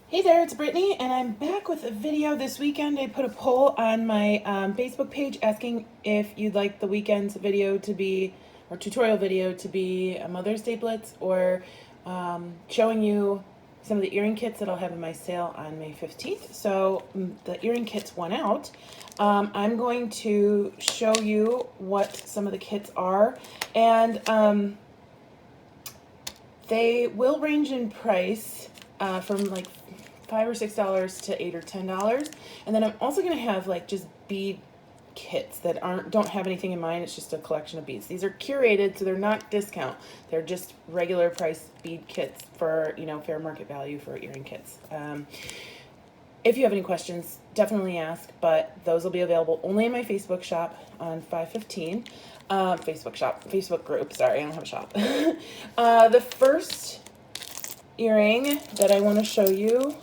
Hey there, it's Brittany, and I'm back with a video this weekend. I put a poll on my Facebook page asking if you'd like the weekend's video to be, or tutorial video to be a Mother's Day Blitz, or showing you some of the earring kits that I'll have in my sale on May 15th. So the earring kits went out. I'm going to show you what some of the kits are, and they will range in price from like $5 or $6 to $8 or $10. And then I'm also gonna have like just bead kits that don't have anything in mind. It's just a collection of beads. These are curated, so they're not discount. They're just regular price bead kits for, you know, fair market value for earring kits. If you have any questions, definitely ask, but those will be available only in my Facebook shop on 5/15. Facebook group, sorry, I don't have a shop. The first earring that I want to show you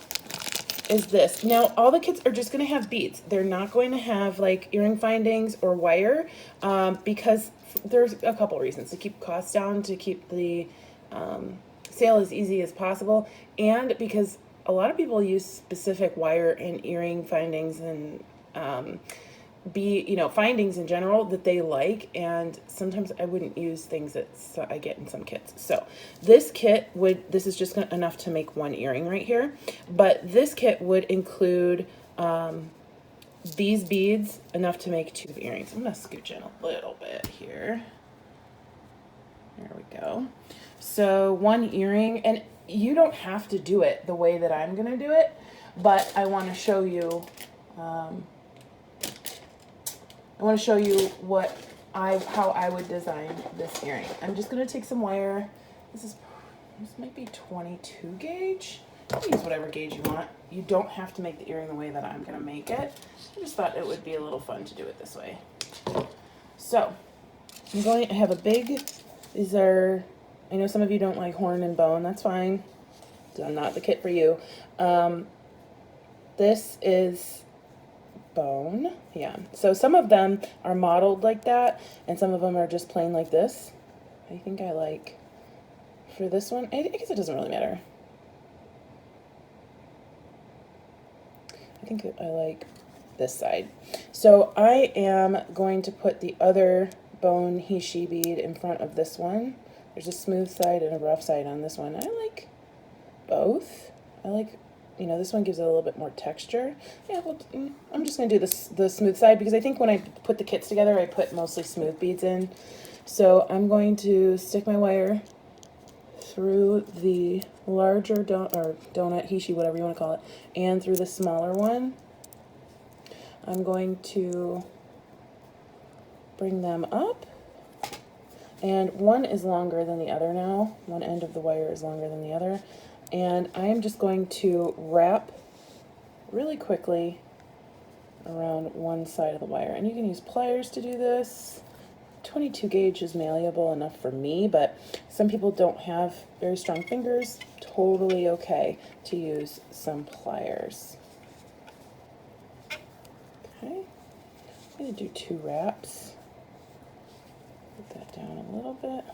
is this. Now, all the kits are just going to have beads. They're not going to have like earring findings or wire because there's a couple reasons. To keep costs down, to keep the sale as easy as possible, and because a lot of people use specific wire and earring findings and findings in general that they like, and sometimes I wouldn't use things that I get in some kits. So this kit this is just enough to make one earring right here, but this kit would include these beads, enough to make 2 earrings. I'm gonna scooch in a little bit here. There we go. So 1 earring, and you don't have to do it the way that I'm gonna do it, but I want to show you how I would design this earring. I'm just going to take some wire. This might be 22 gauge. You can use whatever gauge you want. You don't have to make the earring the way that I'm going to make it. I just thought it would be a little fun to do it this way. So I'm going to have a big, I know some of you don't like horn and bone. That's fine. So not the kit for you. This is bone. Yeah, so some of them are modeled like that, and some of them are just plain like this. I think I like, for this one, I guess it doesn't really matter. I think I like this side. So I am going to put the other bone he/she bead in front of this one. There's a smooth side and a rough side on this one. I like both. I like, you know, this one gives it a little bit more texture. Yeah, well, I'm just going to do the smooth side because I think when I put the kits together, I put mostly smooth beads in. So I'm going to stick my wire through the larger donut, he/she, whatever you want to call it, and through the smaller one. I'm going to bring them up. And one is longer than the other now. One end of the wire is longer than the other. And I am just going to wrap really quickly around one side of the wire. And you can use pliers to do this. 22 gauge is malleable enough for me, but some people don't have very strong fingers. Totally okay to use some pliers. Okay, I'm going to do 2 wraps. Put that down a little bit.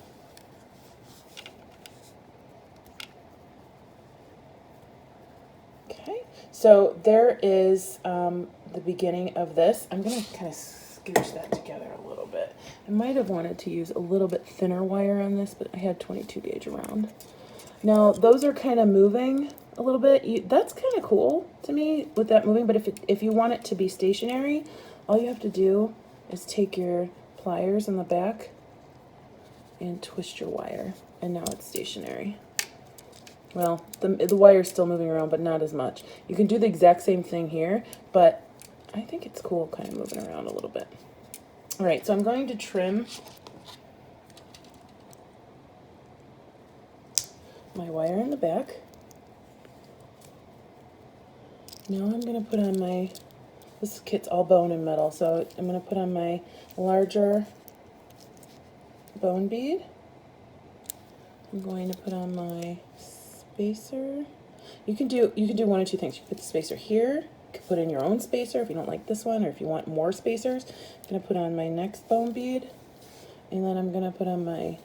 Okay, so there is the beginning of this. I'm going to kind of scooch that together a little bit. I might have wanted to use a little bit thinner wire on this, but I had 22 gauge around. Now, those are kind of moving a little bit. That's kind of cool to me with that moving, but if you want it to be stationary, all you have to do is take your pliers in the back and twist your wire, and now it's stationary. Well, the wire is still moving around, but not as much. You can do the exact same thing here, but I think it's cool kind of moving around a little bit. All right, so I'm going to trim my wire in the back. Now I'm going to put on this kit's all bone and metal, so I'm going to put on my larger bone bead. I'm going to put on my spacer. You can do 1 or 2 things. You can put the spacer here. You can put in your own spacer if you don't like this one, or if you want more spacers. I'm going to put on my next bone bead, and then I'm going to put on my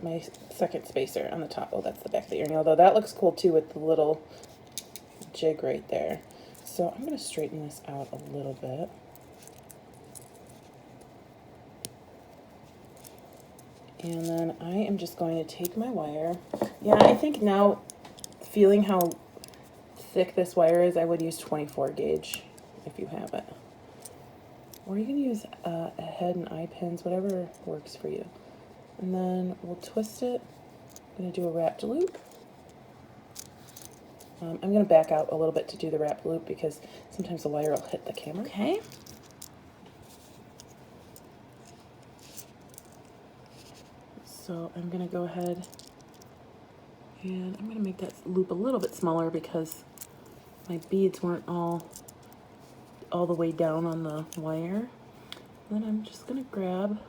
my second spacer on the top. Oh, that's the back of the earring, although that looks cool too with the little jig right there. So I'm going to straighten this out a little bit. And then I am just going to take my wire. Yeah, I think now, feeling how thick this wire is, I would use 24 gauge if you have it. Or you can use a head and eye pins, whatever works for you. And then we'll twist it. I'm going to do a wrapped loop. I'm going to back out a little bit to do the wrapped loop because sometimes the wire will hit the camera. Okay. So I'm going to go ahead and I'm going to make that loop a little bit smaller because my beads weren't all the way down on the wire. And then I'm just going to grab,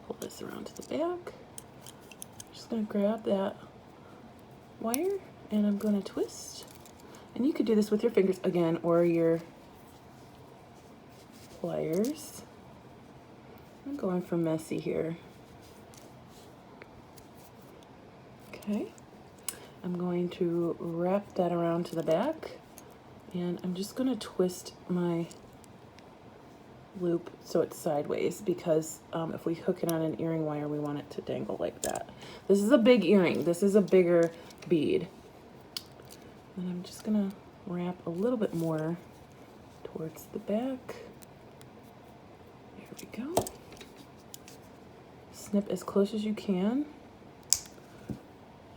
pull this around to the back. Just going to grab that wire and I'm going to twist. And you could do this with your fingers again or your pliers. I'm going for messy here. Okay. I'm going to wrap that around to the back and I'm just going to twist my loop so it's sideways because if we hook it on an earring wire, we want it to dangle like that. This is a big earring. This is a bigger bead. And I'm just going to wrap a little bit more towards the back. There we go. Snip as close as you can.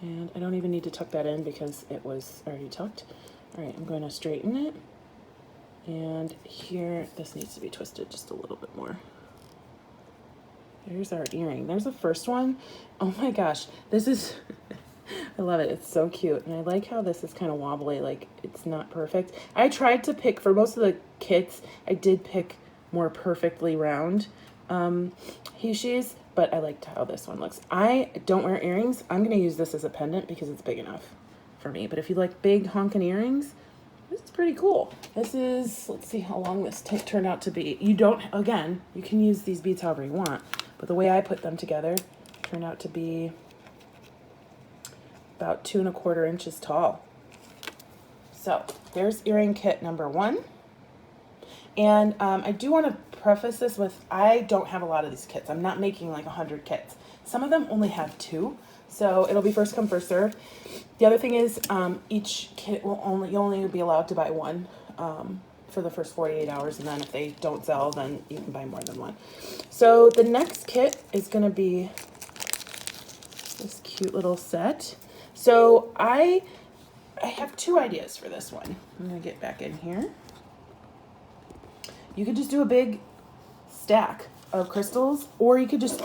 And I don't even need to tuck that in because it was already tucked. All right, I'm going to straighten it. And here, this needs to be twisted just a little bit more. There's our earring. There's the first one. Oh my gosh, this is, I love it. It's so cute. And I like how this is kind of wobbly, like it's not perfect. I tried to pick, for most of the kits, I did pick more perfectly round Hishis, but I liked how this one looks. I don't wear earrings. I'm going to use this as a pendant because it's big enough for me. But if you like big honking earrings, this is pretty cool. This is, let's see how long this turned out to be. You don't, again, you can use these beads however you want, but the way I put them together turned out to be about 2 1/4 inches tall. So there's earring kit number 1. And I do want to preface this with, I don't have a lot of these kits. I'm not making like 100 kits. Some of them only have 2, so it'll be first come, first serve. The other thing is each kit will you'll only be allowed to buy 1 for the first 48 hours, and then if they don't sell, then you can buy more than 1. So the next kit is going to be this cute little set. So I have 2 ideas for this one. I'm going to get back in here. You could just do a big stack of crystals, or you could just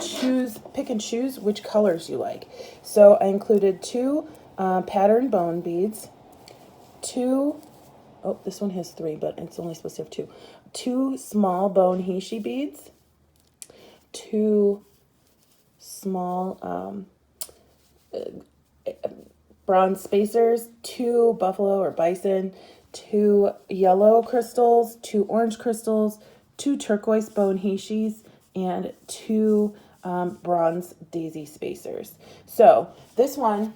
pick and choose which colors you like. So I included 2 patterned bone beads, 2, oh, this one has 3, but it's only supposed to have 2. 2 small bone Hishi beads, 2 small bronze spacers, 2 buffalo or bison, 2 yellow crystals, 2 orange crystals, 2 turquoise bone Hishis, and 2 bronze daisy spacers. So this one,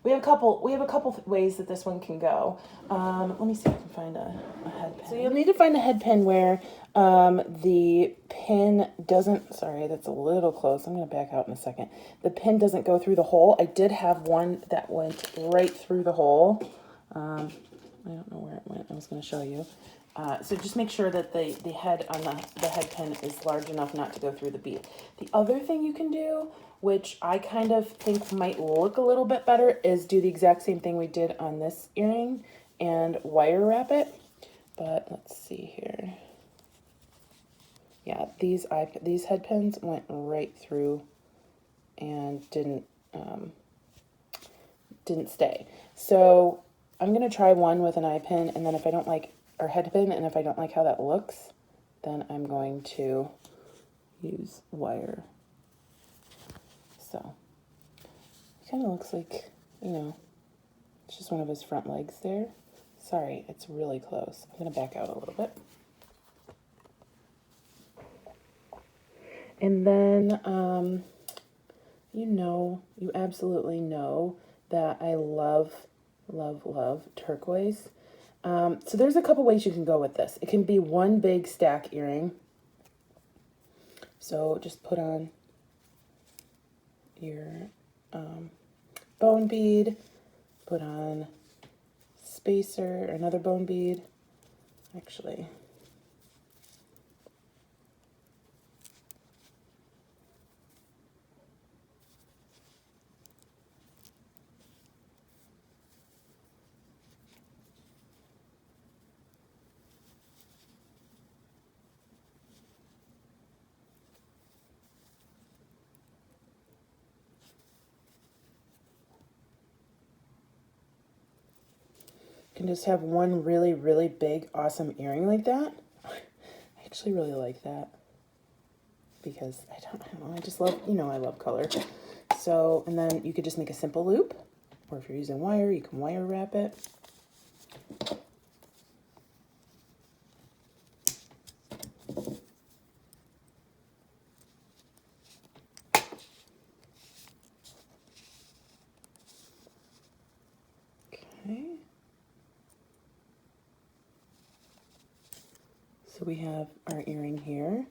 we have a couple ways that this one can go. Let me see if I can find a head pin. So you'll need to find a head pin where the pin doesn't, sorry, that's a little close. I'm going to back out in a second. The pin doesn't go through the hole. I did have one that went right through the hole. I don't know where it went. I was going to show you. So just make sure that the head on the head pin is large enough not to go through the bead. The other thing you can do, which I kind of think might look a little bit better, is do the exact same thing we did on this earring and wire wrap it. But let's see here. Yeah, these head pins went right through and didn't stay. So I'm going to try one with an eye pin, and then if I don't like, or head pin, and if I don't like how that looks, then I'm going to use wire. So it kind of looks like, you know, it's just one of his front legs there. Sorry, it's really close. I'm going to back out a little bit. And then, you absolutely know that I love, love, love turquoise. So there's a couple ways you can go with this. It can be one big stack earring. So just put on your bone bead, put on spacer, another bone bead. Actually, you can just have one really, really big, awesome earring like that. I actually really like that because I don't know, I just love, I love color. So, and then you could just make a simple loop, or if you're using wire, you can wire wrap it. Okay. So we have our earring here.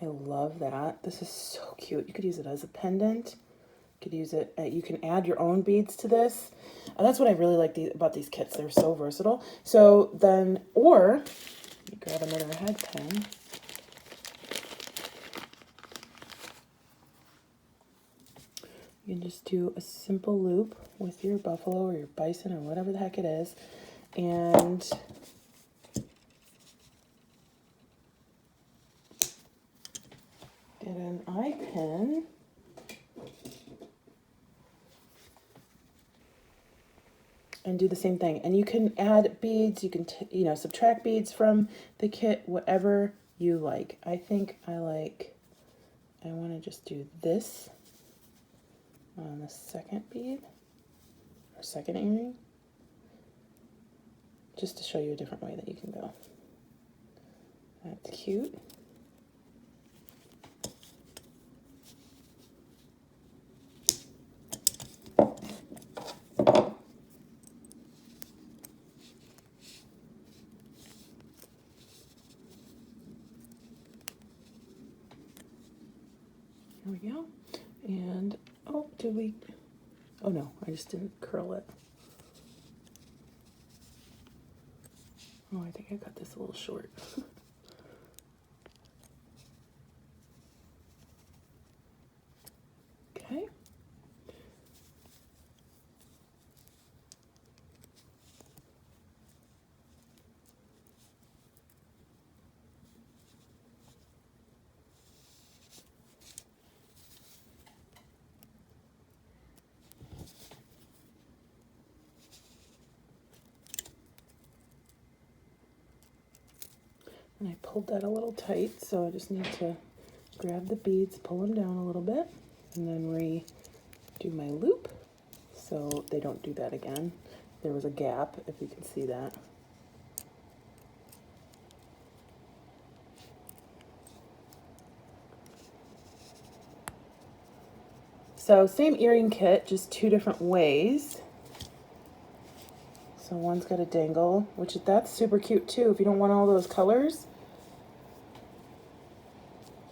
I love that. This is so cute. You could use it as a pendant. You could use it, you can add your own beads to this. And that's what I really like about these kits. They're so versatile. So then, or you grab another head pin. You can just do a simple loop with your buffalo or your bison or whatever the heck it is. And get an eye pin. And do the same thing. And you can add beads, you can subtract beads from the kit, whatever you like. I think I want to just do this on the second bead, or second earring, just to show you a different way that you can go. That's cute. There we go. And, oh no, I just didn't curl it. Oh, I think I got this a little short. Okay. And I pulled that a little tight, so I just need to grab the beads, pull them down a little bit, and then redo my loop so they don't do that again. There was a gap, if you can see that. So same earring kit, just two different ways. So one's got a dangle, that's super cute too if you don't want all those colors.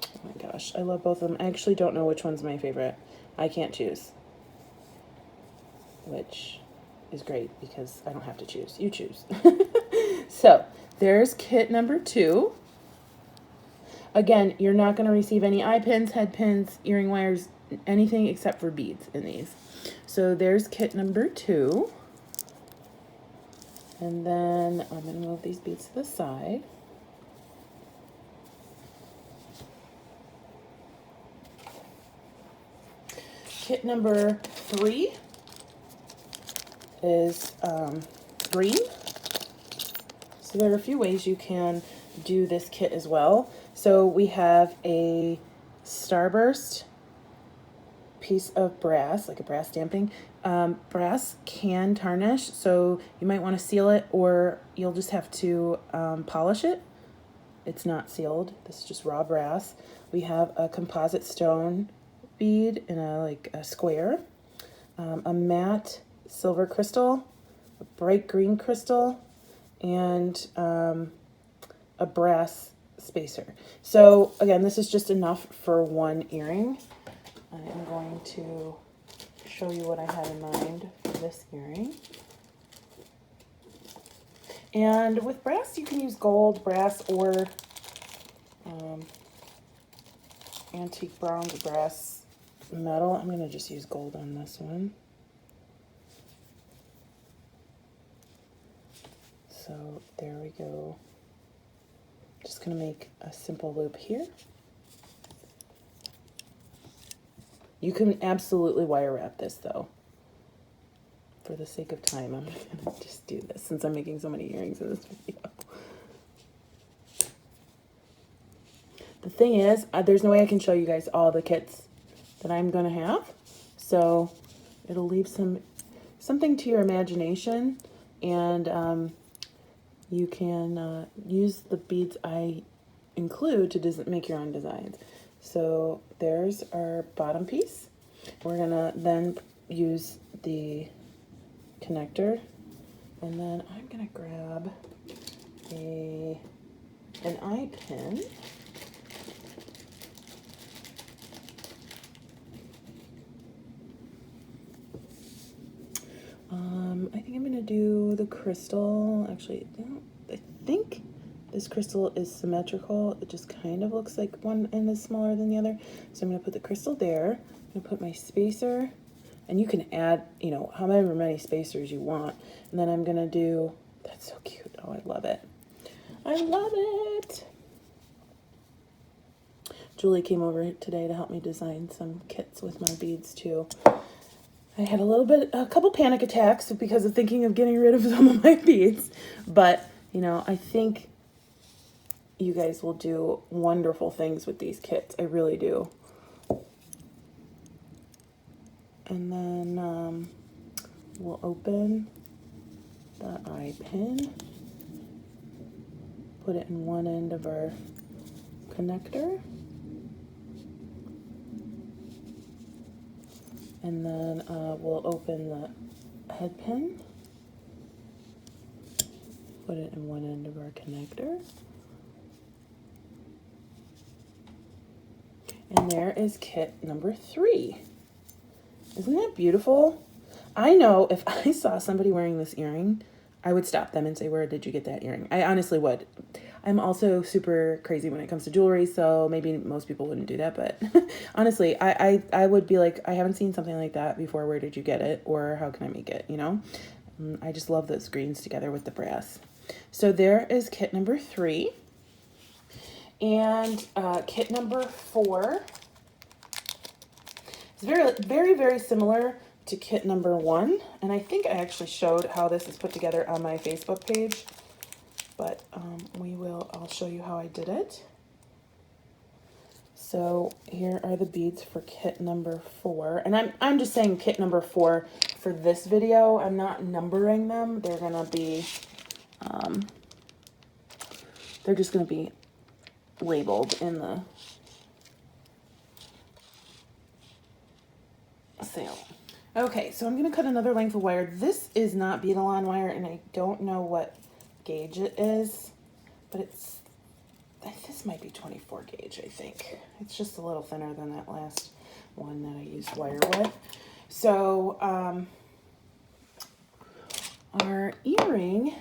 Oh my gosh, I love both of them. I actually don't know which one's my favorite. I can't choose. Which is great because I don't have to choose. You choose. So there's kit number 2. Again, you're not going to receive any eye pins, head pins, earring wires, anything except for beads in these. So there's kit number 2. And then I'm going to move these beads to the side. Kit number 3 is green. So there are a few ways you can do this kit as well. So we have a starburst piece of brass, like a brass stamping. Brass can tarnish, so you might want to seal it, or you'll just have to polish it. It's not sealed. This is just raw brass. We have a composite stone bead in a square, a matte silver crystal, a bright green crystal, and a brass spacer. So again, this is just enough for one earring. I am going to show you what I had in mind for this earring. And with brass, you can use gold, brass, or antique bronze, brass, metal. I'm going to just use gold on this one. So there we go. Just going to make a simple loop here. You can absolutely wire wrap this though. For the sake of time, I'm going to just do this since I'm making so many earrings in this video. The thing is, there's no way I can show you guys all the kits that I'm going to have. So it'll leave something to your imagination, and you can use the beads I include to make your own designs. So there's our bottom piece. We're going to then use the connector, and then I'm going to grab an eye pin. I think I'm going to do the crystal. Actually, I think this crystal is symmetrical. It just kind of looks like one end is smaller than the other. So I'm going to put the crystal there. I'm going to put my spacer, and you can add, however many spacers you want. And then I'm going to do, that's so cute. Oh, I love it. I love it. Julie came over today to help me design some kits with my beads too. I had a couple panic attacks because of thinking of getting rid of some of my beads. But, I think you guys will do wonderful things with these kits. I really do. And then we'll open the eye pin, put it in one end of our connector, and then we'll open the head pin, put it in one end of our connector, and there is kit number 3. Isn't that beautiful? I know if I saw somebody wearing this earring, I would stop them and say, where did you get that earring? I honestly would. I'm also super crazy when it comes to jewelry, so maybe most people wouldn't do that, but honestly, I would be like, I haven't seen something like that before. Where did you get it? Or how can I make it, I just love those greens together with the brass. So there is kit number 3. And kit number 4 is very, very, very similar to kit number 1. And I think I actually showed how this is put together on my Facebook page. But I'll show you how I did it. So here are the beads for kit number 4. And I'm just saying kit number 4 for this video. I'm not numbering them. They're going to be, they're just going to be labeled in the sale. Okay, so I'm going to cut another length of wire. This is not beadalon wire, and I don't know what gauge it is, but this might be 24 gauge, I think. It's just a little thinner than that last one that I used wire with. So our earring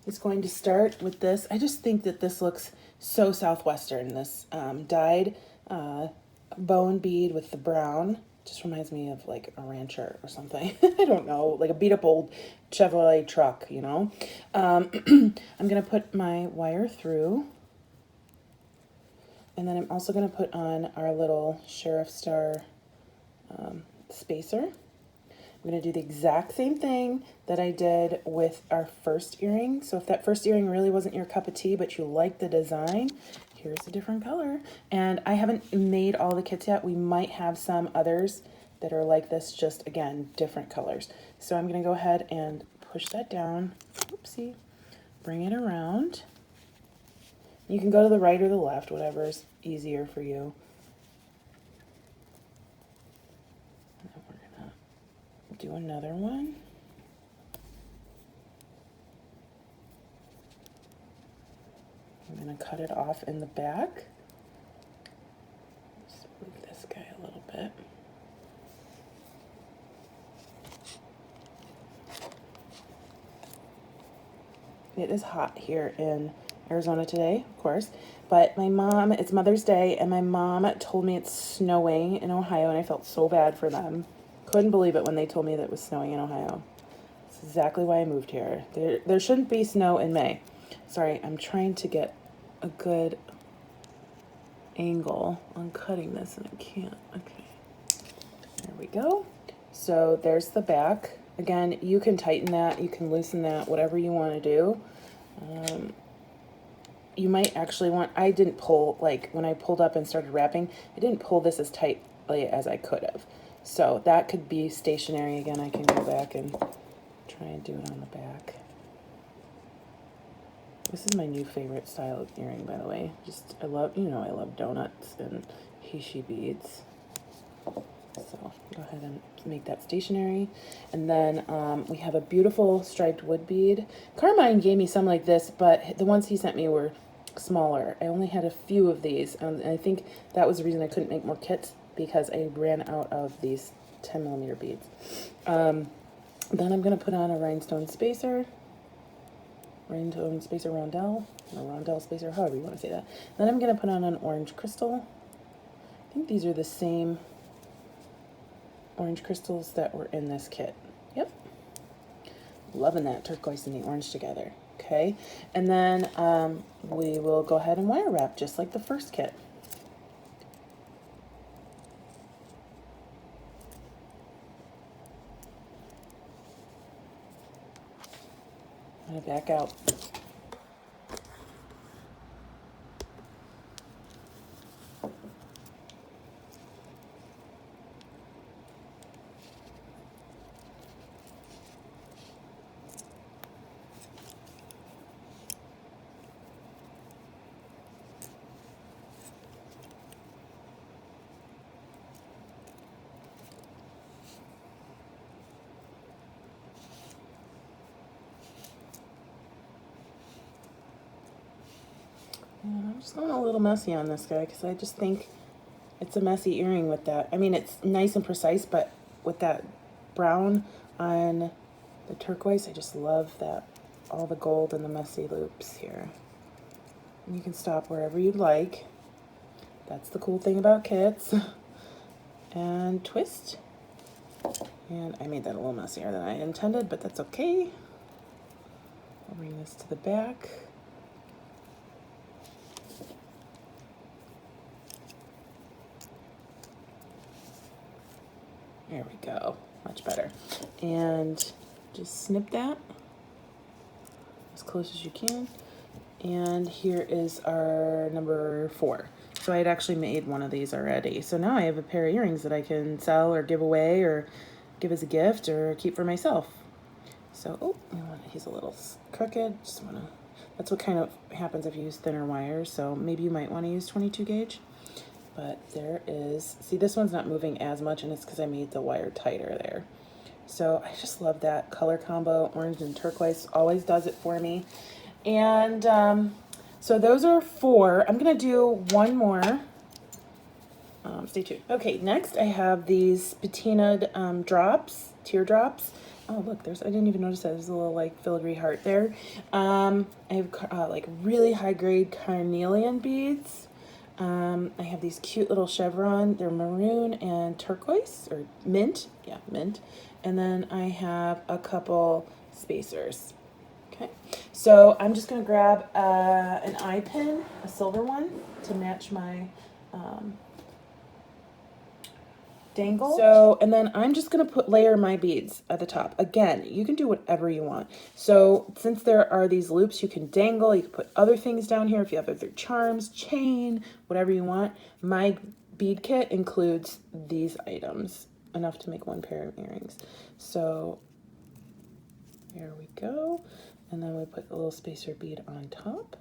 is going to start with this. I just think that this looks so southwestern, this dyed bone bead with the brown. Just reminds me of like a rancher or something. I don't know, like a beat up old Chevrolet truck, I'm going to put my wire through, and then I'm also going to put on our little sheriff star spacer. I'm going to do the exact same thing that I did with our first earring. So if that first earring really wasn't your cup of tea, but you like the design, here's a different color. And I haven't made all the kits yet. We might have some others that are like this, just again, different colors. So I'm going to go ahead and push that down. Oopsie. Bring it around. You can go to the right or the left, whatever is easier for you. And then we're gonna do another one. I'm gonna cut it off in the back. Just move this guy a little bit. It is hot here in Arizona today, of course, but my mom, it's Mother's Day, and my mom told me it's snowing in Ohio, and I felt so bad for them. Couldn't believe it when they told me that it was snowing in Ohio. That's exactly why I moved here. There shouldn't be snow in May. Sorry, I'm trying to get a good angle on cutting this, and I can't. Okay, there we go. So there's the back. Again, you can tighten that, you can loosen that, whatever you want to do. You might actually want, I didn't pull, like when I pulled up and started wrapping, I didn't pull this as tightly as I could have. So that could be stationary. Again, I can go back and try and do it on the back. This is my new favorite style of earring, by the way. Just, I love, you know, I love donuts and heishi beads. So go ahead and make that stationary. And then we have a beautiful striped wood bead. Carmine gave me some like this, but the ones he sent me were smaller. I only had a few of these, and I think that was the reason I couldn't make more kits, because I ran out of these 10mm beads. Then I'm going to put on a rhinestone spacer rondelle, or rondelle spacer, however you want to say that. Then I'm going to put on an orange crystal. I think these are the same orange crystals that were in this kit. Yep. Loving that turquoise and the orange together. Okay. And then we will go ahead and wire wrap just like the first kit. I'm going to back out. I'm just going a little messy on this guy because I just think it's a messy earring with that. I mean, it's nice and precise, but with that brown on the turquoise, I just love that, all the gold and the messy loops here. And you can stop wherever you'd like. That's the cool thing about kits. And twist. And I made that a little messier than I intended, but that's okay. I'll bring this to the back. There we go, much better. And just snip that as close as you can. And here is our number 4. So I had actually made one of these already. So now I have a pair of earrings that I can sell or give away or give as a gift or keep for myself. So, oh, he's a little crooked. Just wanna, that's what kind of happens if you use thinner wires. So maybe you might want to use 22 gauge. But there is, see, this one's not moving as much, and it's because I made the wire tighter there. So I just love that color combo. Orange and turquoise always does it for me. And so those are 4. I'm going to do one more. Stay tuned. Okay, next I have these patinaed drops, teardrops. Oh, look, I didn't even notice that. There's a little, like, filigree heart there. I have, like, really high-grade carnelian beads. I have these cute little chevron. They're maroon and turquoise, or mint. Yeah, mint. And then I have a couple spacers. Okay, so I'm just going to grab an eye pin, a silver one, to match my dangle. So, and then I'm just going to layer my beads at the top. Again, you can do whatever you want. So since there are these loops, you can dangle, you can put other things down here if you have other charms, chain, whatever you want. My bead kit includes these items, enough to make one pair of earrings. So here we go. And then we put a little spacer bead on top.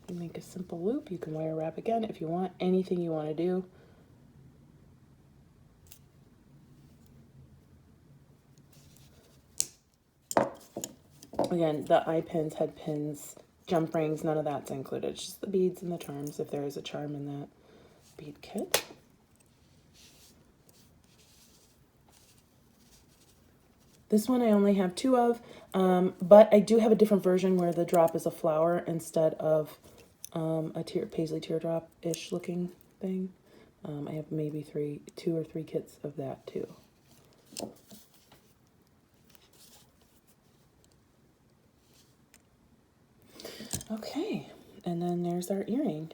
You make a simple loop. You can wire wrap again if you want. Anything you want to do. Again, the eye pins, head pins, jump rings, none of that's included. It's just the beads and the charms, if there is a charm in that bead kit. This one I only have 2 of, but I do have a different version where the drop is a flower instead of a paisley teardrop-ish looking thing. I have maybe 2 or 3 kits of that too. Okay, and then there's our earring.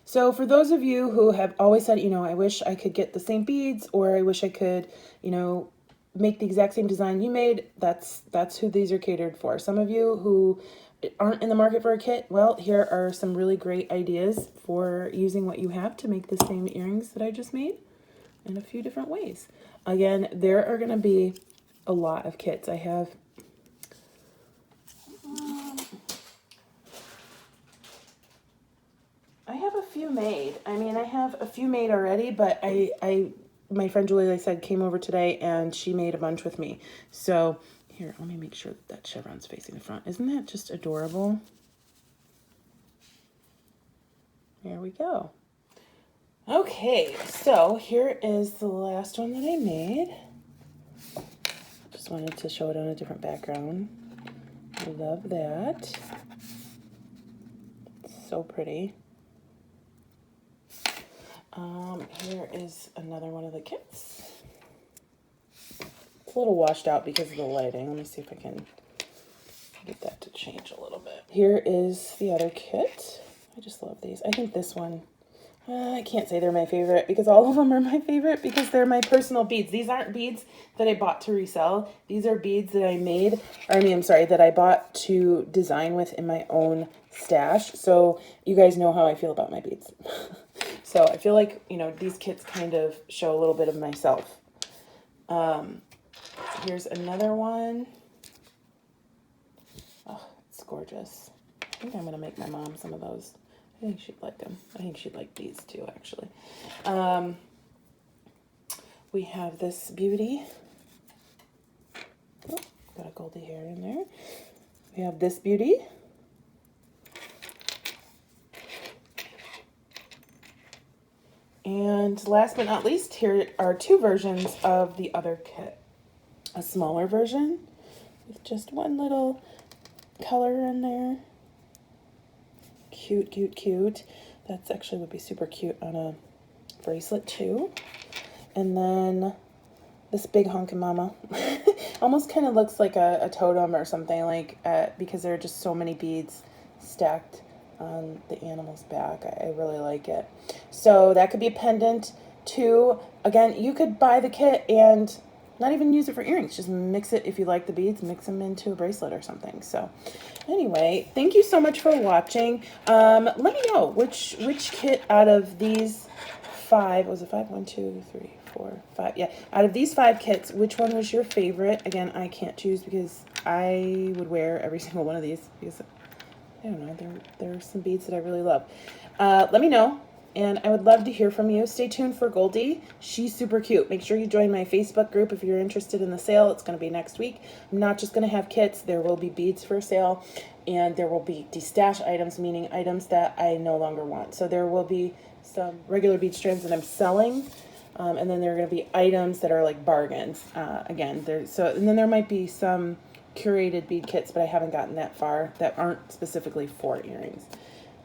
So for those of you who have always said, you know, I wish I could get the same beads, or I wish I could, you know, make the exact same design you made, that's who these are catered for. Some of you who aren't in the market for a kit, well, here are some really great ideas for using what you have to make the same earrings that I just made in a few different ways. Again, there are going to be a lot of kits. I have a few made. I mean, I have a few made already, but my friend Julie, like I said, came over today and she made a bunch with me. So here, let me make sure that chevron's facing the front. Isn't that just adorable? There we go. Okay, so here is the last one that I made. Just wanted to show it on a different background. I love that. It's so pretty. Here is another one of the kits. It's a little washed out because of the lighting. Let me see if I can get that to change a little bit. Here is the other kit. I just love these. I think this one, I can't say they're my favorite because all of them are my favorite because they're my personal beads. These aren't beads that I bought to resell. These are beads that I made, that I bought to design with in my own stash. So you guys know how I feel about my beads. So I feel like, you know, these kits kind of show a little bit of myself. Here's another one. Oh, it's gorgeous. I think I'm going to make my mom some of those. I think she'd like them. I think she'd like these too, actually. We have this beauty. Oh, got a goldy hair in there. We have this beauty. And last but not least, here are 2 versions of the other kit. A smaller version with just one little color in there. Cute, cute, cute. That's actually would be super cute on a bracelet too. And then this big honkin' mama. Almost kind of looks like a totem or something, like because there are just so many beads stacked on the animal's back. I really like it. So that could be a pendant too. Again, you could buy the kit and not even use it for earrings. Just mix it, if you like the beads, mix them into a bracelet or something. So anyway, thank you so much for watching. Let me know which kit out of these 5, was it 5? 1, 2, 3, 4, 5. Yeah, out of these 5 kits, which one was your favorite? Again, I can't choose because I would wear every single one of these because I don't know, there are some beads that I really love. Let me know, and I would love to hear from you. Stay tuned for Goldie. She's super cute. Make sure you join my Facebook group if you're interested in the sale. It's going to be next week. I'm not just going to have kits. There will be beads for sale, and there will be destash items, meaning items that I no longer want. So there will be some regular bead strands that I'm selling, and then there are going to be items that are like bargains. And then there might be some curated bead kits, but I haven't gotten that far, that aren't specifically for earrings.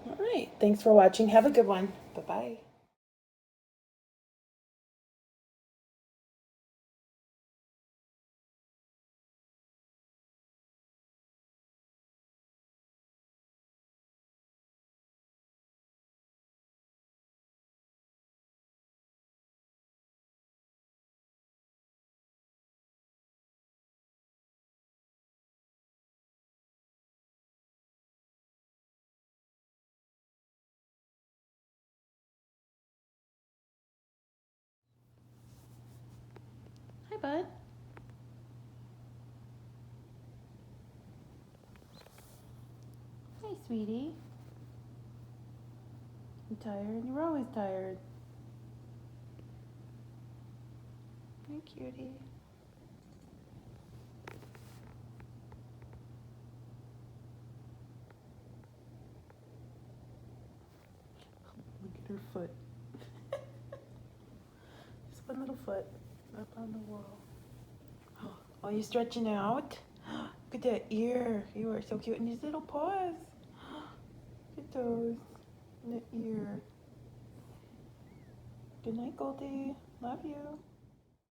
All right, thanks for watching. Have a good one. Bye-bye. Hi, bud. Hi, sweetie. tired? You're always tired. Hey, cutie. Look at her foot. Just one little foot up on the wall. Oh, you stretching out? Look at that ear. You are so cute. And these little paws. Look at those. And the ear. Good night, Goldie. Love you.